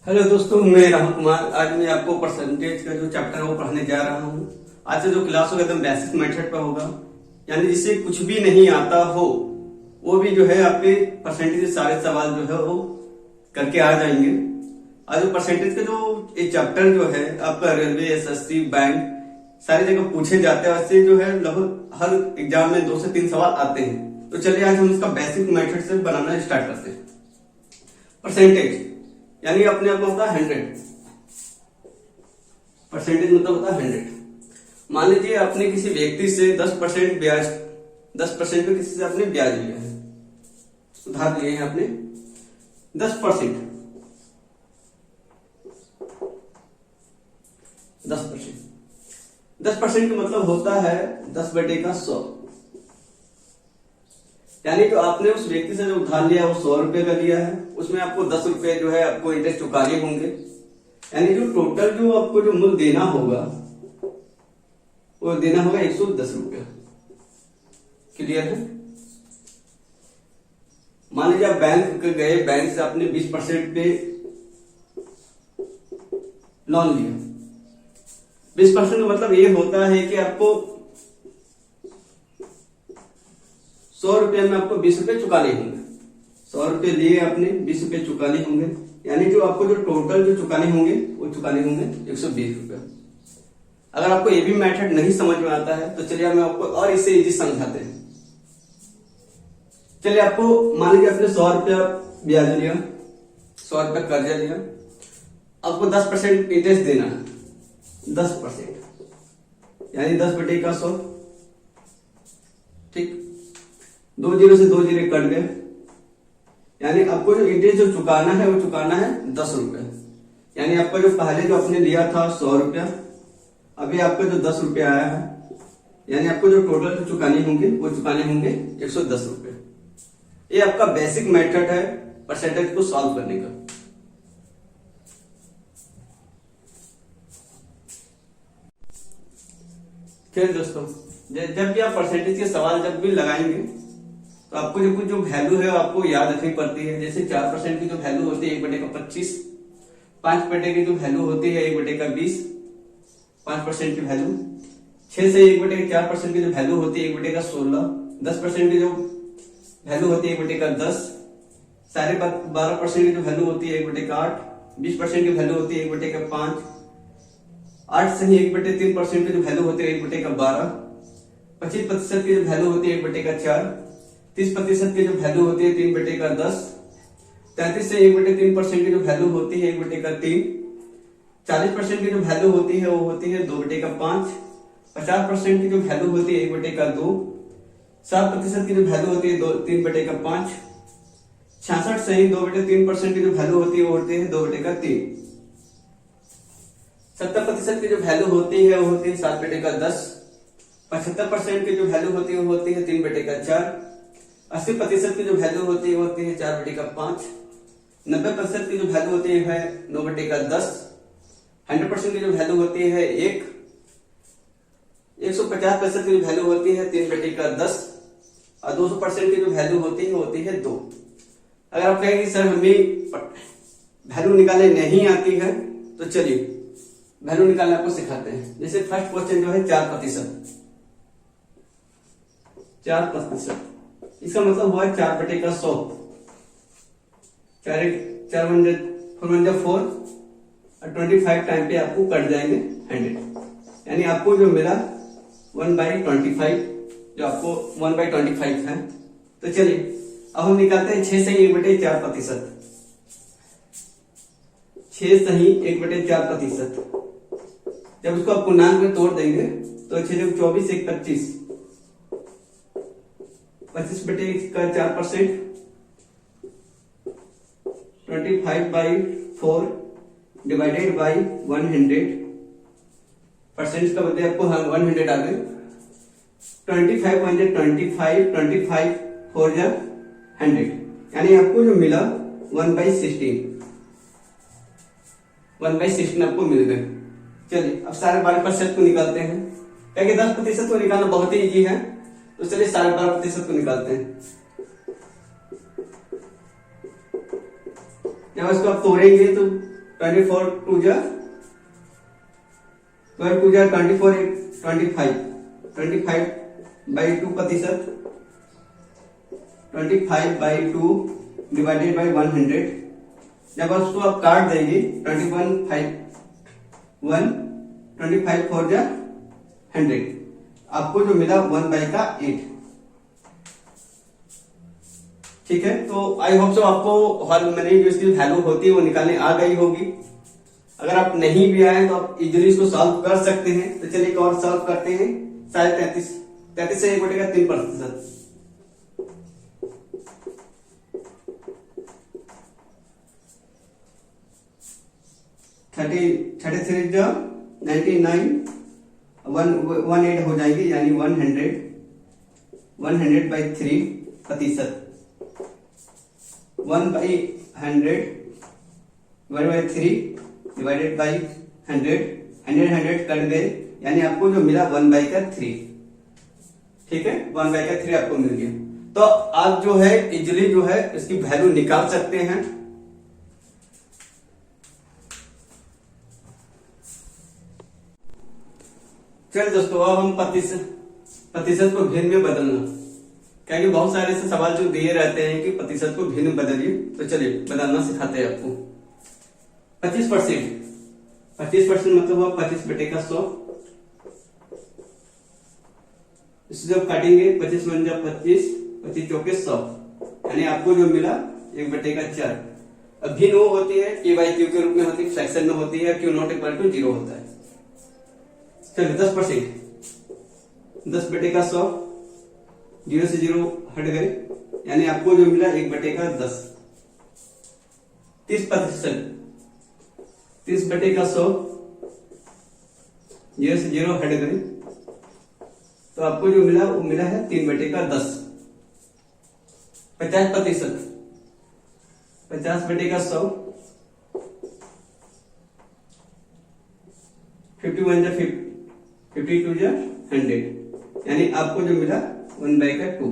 Hello दोस्तों, मैं राहुल कुमार। आज मैं आपको परसेंटेज का जो चैप्टर है वो पढ़ाने जा रहा हूँ। आज से जो क्लास होगा एकदम बेसिक मेथड पर होगा, यानी जिसे कुछ भी नहीं आता हो वो भी जो है आपके परसेंटेज के सारे सवाल जो है वो करके आ जाएंगे। आज जो परसेंटेज का जो ये चैप्टर जो है आपका रेलवे, एसएससी, बैंक सारी जगह पूछे जाते हैं। वैसे जो है लगभग हर एग्जाम में 2 से 3 सवाल आते हैं। तो चलिए आज हम इसका बेसिक मेथड से बनाना स्टार्ट करते हैं। परसेंटेज यानी अपने आप में होता है 100। परसेंटेज मतलब होता है 100। मान लीजिए आपने किसी व्यक्ति से 10% ब्याज 10% पे किसी से आपने ब्याज लिया है, उधार लिए हैं आपने 10%। 10% का मतलब होता है 10/100। यानी जो आपने उस व्यक्ति से जो उधार लिया है वो 100 रुपए का लिया है, उसमें आपको 10 रुपए जो है आपको इंटरेस्ट चुकाने होंगे। यानी जो टोटल जो आपको जो मूल देना होगा वो देना होगा 110 रुपया। क्लियर है? मान लीजिए आप बैंक गए, बैंक से आपने 20% पे लोन लिया। 20% का मतलब ये होता है कि आपको 100 रुपये में आपको 20 रुपए चुकाने होंगे। 100 रुपये लिए आपने, 20 रुपए चुकाने होंगे। यानी जो आपको जो टोटल जो चुकाने होंगे वो चुकाने होंगे 120 रुपये। अगर आपको ये भी मेथड नहीं समझ में आता है तो चलिए मैं आपको और इसे इजी समझाते हैं। चलिए आपको मान लीजिए आपने 100 रुपया ब्याज लिया, 100 रुपया कर्जा लिया, आपको 10% इंटरेस्ट देना है। 10% यानी 10/100। ठीक, 2 जीरो से 2 जीरो कट गए। यानी आपको जो इंटरेस्ट जो चुकाना है वो चुकाना है 10 रुपए। यानी आपका जो पहले जो आपने लिया था 100 रुपया, अभी आपका जो 10 रुपया आया है, यानी आपको जो टोटल जो चुकाने होंगे वो चुकाने होंगे 110 रुपए। ये आपका बेसिक मेथड है परसेंटेज को सॉल्व करने का। फिर दोस्तों, जब भी आप परसेंटेज के सवाल जब भी लगाएंगे तो आपको जो कुछ जो वैल्यू है आपको याद रखनी पड़ती है। जैसे 4% की जो वैल्यू होती है 1/25, 5% की जो वैल्यू होती है 1/20, 5% की वैल्यू, 6 से 1/4% की जो वैल्यू होती है 1/16, 10% की जो वैल्यू होती है 1/10, 12.5% की जो वैल्यू होती है 1/8, 20% की वैल्यू होती है 1/5, 8 से ही 1/3% की जो वैल्यू होती है 1/12, 25% की जो वैल्यू होती है 1/4, 30% की जो वैल्यू होती है 3/10, 33 से 1/3% की जो वैल्यू होती है 1/3, 40% की जो वैल्यू होती है वो होती है 2/5, 50% की जो वैल्यू होती है 1/2, 7% की जो वैल्यू होती है 3/5, 66 से ही 2/3% की जो वैल्यू होती है वो होती है 2/3, 70% की जो वैल्यू होती है वो होती है 7/10, 75% की जो वैल्यू होती है वो होती है 3/4, 80% की जो वैल्यू होती है वो होती है 4/5, 90% की जो वैल्यू होती है 9/10, 100% की जो वैल्यू होती है 1, 150% की जो वैल्यू होती है 3/10 और 200% की जो वैल्यू होती है 2। अगर आप कहेंगे सर हमें वैल्यू निकालने नहीं आती है तो चलिए वैल्यू निकालने आपको सिखाते हैं। जैसे फर्स्ट क्वेश्चन जो है 4%। 4%, इसका मतलब हुआ 4/100। 4 और 25 टाइम पे आपको कट जाएंगे 100। यानी आपको जो मिला 1/25, जो आपको 1/25 है। तो चलिए अब हम निकालते हैं 6 से 1/4%। 6 से ही 1/4%। जब उसको आप पूर्णांक में तोड़ देंगे तो 6 24 1 25, 25/4%, 25/4 डिवाइडेड बाई 100। परसेंट का बदले आपको 100 आ गए। 25 25 4 जा 100, यानी आपको जो मिला 1/16 आपको मिल गए। चलिए अब सारे 12% को निकालते हैं। क्या 10% को निकालना बहुत ही इजी है, तो चलिए 12.5% को निकालते हैं। जब इसको आप तोड़ेंगे तो 24 टू जा 12 टू जा 24 25 25 बाई 2 प्रतिशत 25 बाई 2 डिवाइडेड बाई 100। जब उसको आप काट देंगे 25 फोर जा 100, आपको जो मिला 1/8। ठीक है, तो आई होप सो आपको हॉल मनी जो इसकी वैल्यू होती है वो निकालने आ गई होगी। अगर आप नहीं भी आए तो आप इजीली इसको सॉल्व कर सकते हैं। तो चलिए एक और सॉल्व करते हैं। 33 से 1/3%। 33 जो 99 18 हो जाएंगे, यानी 100 बाई 3 प्रतिशत 1/100 बाई 3 डिवाइडेड बाई 100 कट गए, यानी आपको जो मिला 1/3। ठीक है, 1/3 आपको मिल गया। तो आप जो है इजिली जो है इसकी वैल्यू निकाल सकते हैं। चलिए दोस्तों, अब हम प्रतिशत को भिन्न में बदलना, क्योंकि बहुत सारे ऐसे सवाल जो दिए रहते हैं कि प्रतिशत को भिन्न में बदलिए। तो चलिए बदलना सिखाते हैं आपको। 25% मतलब हुआ 25/100। इसे जब काटेंगे 25 बन जा 25 चौके 100, यानी आपको जो मिला 1/4। अब भिन्न वो होती है k बाई क्यू के रूप में होती है, फ्रैक्शन में होती है, क्यू नॉट इक्वल टू 0 होता है। चलिए 10%, 10/100, 0 से 0 हट गए, यानी आपको जो मिला 1/10। 30%, 30/100, 0 से 0 हट गए, तो आपको जो मिला वो मिला है 3/10। 50%, 50/100, 51 जा 52 जा 100, यानी आपको जो मिला 1/2।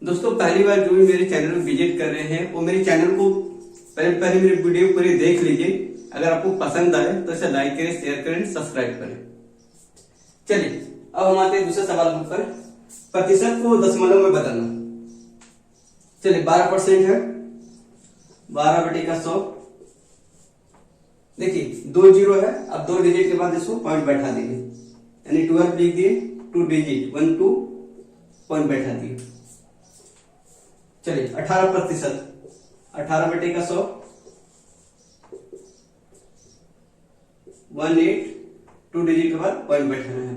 दोस्तों, पहली बार जो भी मेरे चैनल में विजिट कर रहे हैं वो मेरे चैनल को पहले मेरी वीडियो पूरी देख लीजिए। अगर आपको पसंद आए तो इसे लाइक करें, शेयर करें, सब्सक्राइब करें। चलिए अब हम आते हैं दूसरे सवाल पर। प्रतिशत को दशमलव में बदलना। चलिए 12% है, 12/100। देखिए 2 0 है, अब 2 डिजिट के बाद इसको पॉइंट बैठा देंगे, यानी 12 लिख दिए, 2 डिजिट 1 2 पॉइंट बैठा दिए। चलिए 18%, 18/100, 18, 2 डिजिट के बाद पॉइंट बैठाना है।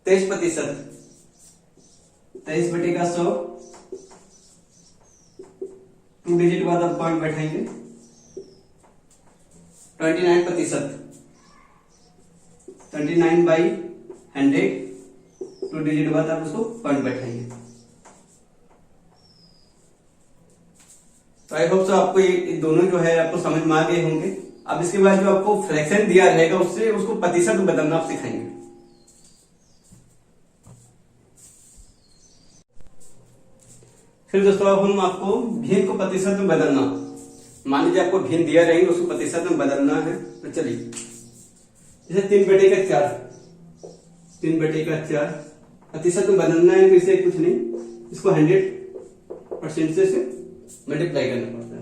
23%, 23/100, 2 डिजिट के बाद अब पॉइंट बैठाएंगे। 29%, 29/100, 2 डिजिट के बाद आप उसको पॉइंट बैठाएंगे। तो आई होप सो आपको ये दोनों जो है आपको समझ में आ गए होंगे। अब इसके बाद जो आपको फ्रैक्शन दिया रहेगा उससे उसको प्रतिशत में बदलना आप सिखाएंगे। फिर दोस्तों अब हम आपको भिन्न को प्रतिशत में बदलना, मान लीजिए आपको भिन्न दिया रहेंगे उसको प्रतिशत में बदलना है। तो चलिए जैसे 3/4, 3/4 प्रतिशत में बदलना है, तो इसे कुछ नहीं, इसको 100% से मल्टीप्लाई करना पड़ता है।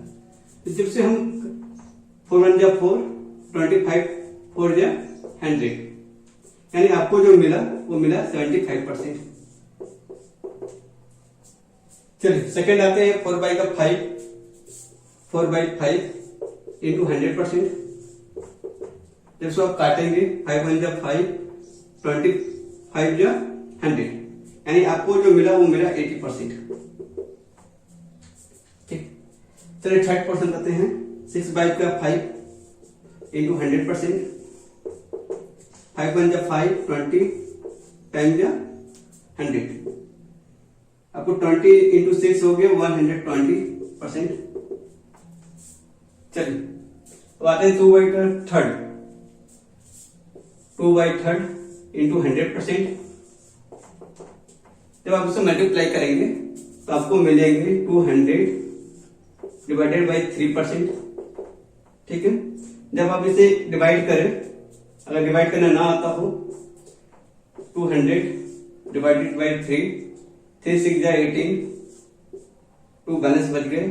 तो जब से हम 4 1 जा 4, 25 4 जा 100, यानी आपको जो मिला वो मिला 75%। चलिए सेकंड आते हैं 4/5, 4/5 इंटू 100%। जब इसको आप काटेंगे 5 1 जा 5, 25 जा 100, यानी आपको जो मिला वो मिला 80%। ठीक, चलिए थर्ड क्वेश्चन करते हैं। 6/5 इंटू 100%, 5 1 जा 5, 20 टाइम जा 100, आपको 20 इंटू 6 हो गया 120%। चलिए अब आते हैं 2/3, 2/3 इंटू 100%। जब आप उसे मल्टीप्लाई करेंगे तो आपको मिलेंगे 200 डिवाइडेड बाई 3%, ठीक है। जब आप इसे डिवाइड करें, अगर डिवाइड करना ना आता हो, 200 डिवाइडेड बाई 3, 3 6 जा 18, 2 बैलेंस बच गए,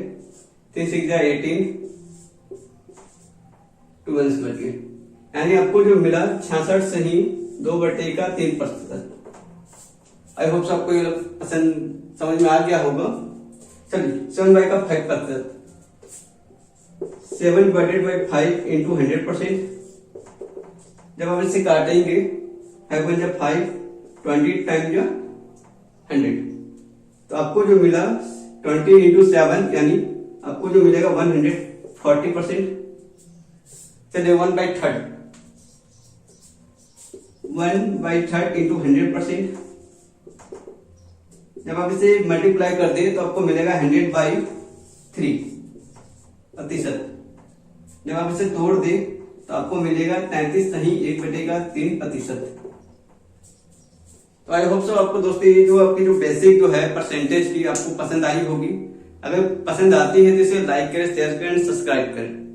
3 6 जा 18, 2 बैलेंस बच गए। यानी आपको जो मिला 66 से ही 2/3%। आई होप आपको ये पसंद समझ में आ गया होगा। चलिए 7/5%, 7/5 इंटू 100%। जब आप इसे काटेंगे 5 × 5, 20 टाइम या 100, तो आपको जो मिला 20 इंटू 7, यानी आपको जो मिलेगा 140%। चलिए 1/3, 1/3 इंटू 100%। जब आप इसे मल्टीप्लाई कर दे तो आपको मिलेगा 100/3%। जब आप इसे तोड़ दे तो आपको मिलेगा 33 नहीं 1/3%। तो आई होप सो आपको दोस्तों ये जो आपकी जो बेसिक जो है परसेंटेज की आपको पसंद आई होगी। अगर पसंद आती है तो इसे लाइक करें, शेयर करें, सब्सक्राइब करें।